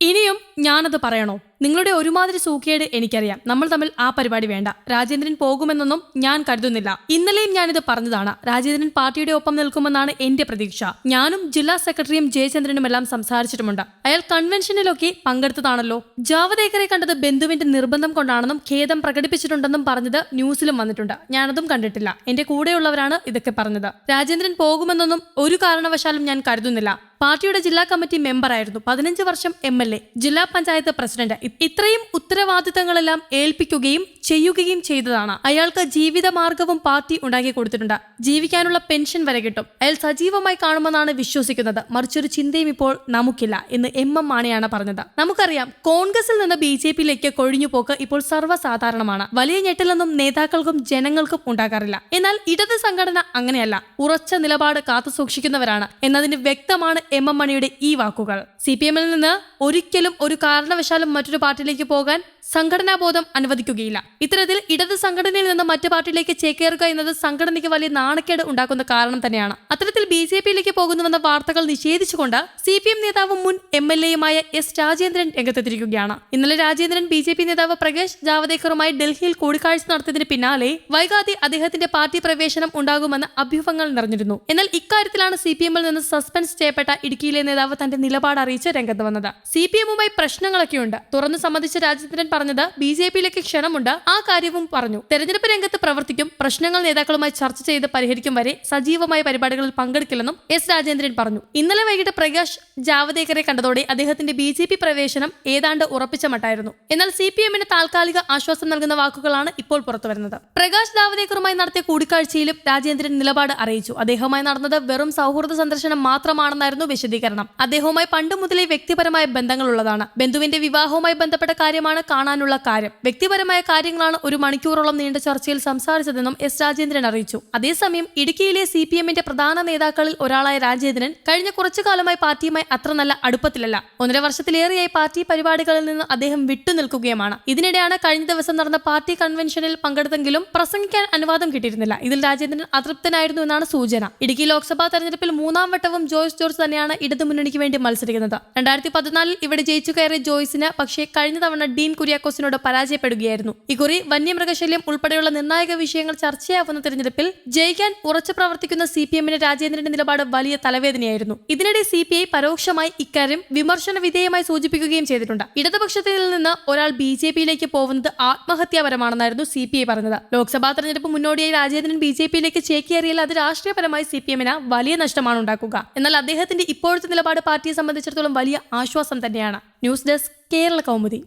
ഇനിയും ഞാനത് പറയണോ? നിങ്ങളുടെ ഒരുമാതിരി സൂക്കേട് എനിക്കറിയാം. നമ്മൾ തമ്മിൽ ആ പരിപാടി വേണ്ട. രാജേന്ദ്രൻ പോകുമെന്നൊന്നും ഞാൻ കരുതുന്നില്ല. ഇന്നലെയും ഞാനിത് പറഞ്ഞതാണ്. രാജേന്ദ്രൻ പാർട്ടിയുടെ ഒപ്പം നിൽക്കുമെന്നാണ് എന്റെ പ്രതീക്ഷ. ഞാനും ജില്ലാ സെക്രട്ടറിയും ജയചന്ദ്രനുമെല്ലാം സംസാരിച്ചിട്ടുമുണ്ട്. അയാൾ കൺവെൻഷനിലൊക്കെ പങ്കെടുത്തതാണല്ലോ. ജാവദേക്കറെ കണ്ടത് ബന്ധുവിന്റെ നിർബന്ധം കൊണ്ടാണെന്നും ഖേദം പ്രകടിപ്പിച്ചിട്ടുണ്ടെന്നും പറഞ്ഞത് ന്യൂസിലും വന്നിട്ടുണ്ട്. ഞാനതും കണ്ടിട്ടില്ല. എന്റെ കൂടെയുള്ളവരാണ് ഇതൊക്കെ പറഞ്ഞത്. രാജേന്ദ്രൻ പോകുമെന്നൊന്നും ഒരു കാരണവശാലും ഞാൻ കരുതുന്നില്ല. പാർട്ടിയുടെ ജില്ലാ കമ്മിറ്റി മെമ്പറായിരുന്നു. 15 വർഷം MLA, ജില്ലാ പഞ്ചായത്ത് പ്രസിഡന്റ്. ഇത്രയും ഉത്തരവാദിത്തങ്ങളെല്ലാം ഏൽപ്പിക്കുകയും ചെയ്യുകയും ചെയ്തതാണ്. അയാൾക്ക് ജീവിതമാർഗവും പാർട്ടി ഉണ്ടാക്കി കൊടുത്തിട്ടുണ്ട്. ജീവിക്കാനുള്ള പെൻഷൻ വരെ കിട്ടും. അയാൾ സജീവമായി കാണുമെന്നാണ് വിശ്വസിക്കുന്നത്. മറിച്ചൊരു ചിന്തയും ഇപ്പോൾ നമുക്കില്ല എന്ന് MM മാണിയാണ് പറഞ്ഞത്. നമുക്കറിയാം, കോൺഗ്രസിൽ നിന്ന് BJPയിലേക്ക് കൊഴിഞ്ഞുപോക്ക് ഇപ്പോൾ സർവ്വസാധാരണമാണ്. വലിയ ഞെട്ടലൊന്നും നേതാക്കൾക്കും ജനങ്ങൾക്കും ഉണ്ടാകാറില്ല. എന്നാൽ ഇടത് സംഘടന അങ്ങനെയല്ല. ഉറച്ച നിലപാട് കാത്തുസൂക്ഷിക്കുന്നവരാണ് എന്നതിന് വ്യക്തമാണ് MM മണിയുടെ ഈ വാക്കുകൾ. CPMൽ നിന്ന് ഒരിക്കലും ഒരു കാരണവശാലും മറ്റൊരു പാർട്ടിയിലേക്ക് പോകാൻ സംഘടനാബോധം അനുവദിക്കുകയില്ല. ഇത്തരത്തിൽ ഇടത് സംഘടനയിൽ നിന്ന് മറ്റു പാർട്ടിയിലേക്ക് ചേക്കേറുക എന്നത് സംഘടനയ്ക്ക് വലിയ നാണക്കേട് ഉണ്ടാക്കുന്ന കാരണം തന്നെയാണ്. അത്തരത്തിൽ BJPയിലേക്ക് പോകുന്നുവെന്ന വാർത്തകൾ നിഷേധിച്ചുകൊണ്ട് CPM നേതാവും മുൻ MLAയുമായ S രാജേന്ദ്രൻ രംഗത്തെത്തിയിരിക്കുകയാണ്. ഇന്നലെ രാജേന്ദ്രൻ BJP നേതാവ് പ്രകാശ് ജാവദേക്കറുമായി ഡൽഹിയിൽ കൂടിക്കാഴ്ച നടത്തിയതിന് പിന്നാലെ വൈകാതെ അദ്ദേഹത്തിന്റെ പാർട്ടി പ്രവേശനം ഉണ്ടാകുമെന്ന് അഭ്യൂഹങ്ങൾ നിറഞ്ഞിരുന്നു. എന്നാൽ ഇക്കാര്യത്തിലാണ് CPMൽ നിന്ന് സസ്പെൻസ് ചെയ്യപ്പെട്ട ഇടുക്കിയിലെ നേതാവ് തന്റെ നിലപാട് അറിയിച്ച് രംഗത്ത് വന്നത്. CPMുമായി പ്രശ്നങ്ങളൊക്കെയുണ്ട്. തുറന്നു സംബന്ധിച്ച രാജേന്ദ്രൻ പറഞ്ഞത് BJPയിലേക്ക് ക്ഷണമുണ്ട്. ആ കാര്യവും പറഞ്ഞു. തെരഞ്ഞെടുപ്പ് രംഗത്ത് പ്രവർത്തിക്കും. പ്രശ്നങ്ങൾ നേതാക്കളുമായി ചർച്ച ചെയ്ത് പരിഹരിക്കും വരെ സജീവമായ പരിപാടികളിൽ പങ്കെടുക്കില്ലെന്നും S രാജേന്ദ്രൻ പറഞ്ഞു. ഇന്നലെ വൈകിട്ട് പ്രകാശ് ജാവദേക്കറെ കണ്ടതോടെ അദ്ദേഹത്തിന്റെ BJP പ്രവേശനം ഏതാണ്ട് ഉറപ്പിച്ച മട്ടായിരുന്നു. എന്നാൽ CPMന് താൽക്കാലിക ആശ്വാസം നൽകുന്ന വാക്കുകളാണ് ഇപ്പോൾ പുറത്തുവരുന്നത്. പ്രകാശ് ജാവദേക്കറുമായി നടത്തിയ കൂടിക്കാഴ്ചയിലും രാജേന്ദ്രൻ നിലപാട് അറിയിച്ചു. അദ്ദേഹവുമായി നടന്നത് വെറും സൗഹൃദ സന്ദർശനം മാത്രമാണെന്നായിരുന്നു വിശദീകരണം. അദ്ദേഹവുമായി പണ്ട് മുതലേ വ്യക്തിപരമായ ബന്ധങ്ങളുള്ളതാണ്. ബന്ധുവിന്റെ വിവാഹവുമായി ബന്ധപ്പെട്ട കാര്യമാണ് കാണാനുള്ള കാര്യം. വ്യക്തിപരമായ കാര്യങ്ങളാണ് 1 മണിക്കൂറോളം നീണ്ട ചർച്ചയിൽ സംസാരിച്ചതെന്നും S രാജേന്ദ്രൻ അറിയിച്ചു. അതേസമയം ഇടുക്കിയിലെ CPMന്റെ പ്രധാന നേതാക്കളിൽ ഒരാളായ രാജേന്ദ്രൻ കഴിഞ്ഞ കുറച്ചു കാലമായി പാർട്ടിയുമായി അത്ര നല്ല അടുപ്പത്തിലല്ല. 1.5 വർഷത്തിലേറെയായി പാർട്ടി പരിപാടികളിൽ നിന്ന് അദ്ദേഹം വിട്ടുനിൽക്കുകയുമാണ്. ഇതിനിടെയാണ് കഴിഞ്ഞ ദിവസം നടന്ന പാർട്ടി കൺവെൻഷനിൽ പങ്കെടുത്തെങ്കിലും പ്രസംഗിക്കാൻ അനുവാദം കിട്ടിയിരുന്നില്ല. ഇതിൽ രാജേന്ദ്രൻ അതൃപ്തനായിരുന്നു എന്നാണ് സൂചന. ഇടുക്കി ലോക്സഭാ തെരഞ്ഞെടുപ്പിൽ 3ാം വട്ടവും ജോയ്സ് ജോർജ് തന്നെയാണ് ഇടതുമുന്നണിക്ക് വേണ്ടി മത്സരിക്കുന്നത്. 2014 ഇവിടെ ജയിച്ചു കയറിയ ജോയ്സിന് പക്ഷേ കഴിഞ്ഞ തവണ ഡീൻ കുര്യാക്കോസിനോട് പരാജയപ്പെടുകയായിരുന്നു. ഇക്കുറി വന്യമൃഗശല്യം ഉൾപ്പെടെയുള്ള നിർണായക വിഷയങ്ങൾ ചർച്ചയാവുന്ന തെരഞ്ഞെടുപ്പിൽ ജയിക്കാൻ ഉറച്ചു പ്രവർത്തിക്കുന്ന CPMന് രാജേന്ദ്രന്റെ നിലപാട് വലിയ തലവേദനയായിരുന്നു. ഇതിനിടെ CPI പരോക്ഷമായി ഇക്കാര്യം വിമർശന വിധേയമായി സൂചിപ്പിക്കുകയും ചെയ്തിട്ടുണ്ട്. ഇടതുപക്ഷത്തിൽ നിന്ന് ഒരാൾ BJPയിലേക്ക് പോകുന്നത് ആത്മഹത്യാപരമാണെന്നായിരുന്നു CPI പറഞ്ഞത്. ലോക്സഭാ തെരഞ്ഞെടുപ്പ് മുന്നോടിയായി രാജേന്ദ്രൻ BJPയിലേക്ക് ചേക്കേറിയാൽ അത് രാഷ്ട്രീയപരമായി CPMന് വലിയ നഷ്ടമാണ് ഉണ്ടാക്കുക. എന്നാൽ അദ്ദേഹത്തിന്റെ ഇപ്പോഴത്തെ നിലപാട് പാർട്ടിയെ സംബന്ധിച്ചിടത്തോളം വലിയ ആശ്വാസം തന്നെയാണ്. News desk, Kerala Kaumudi.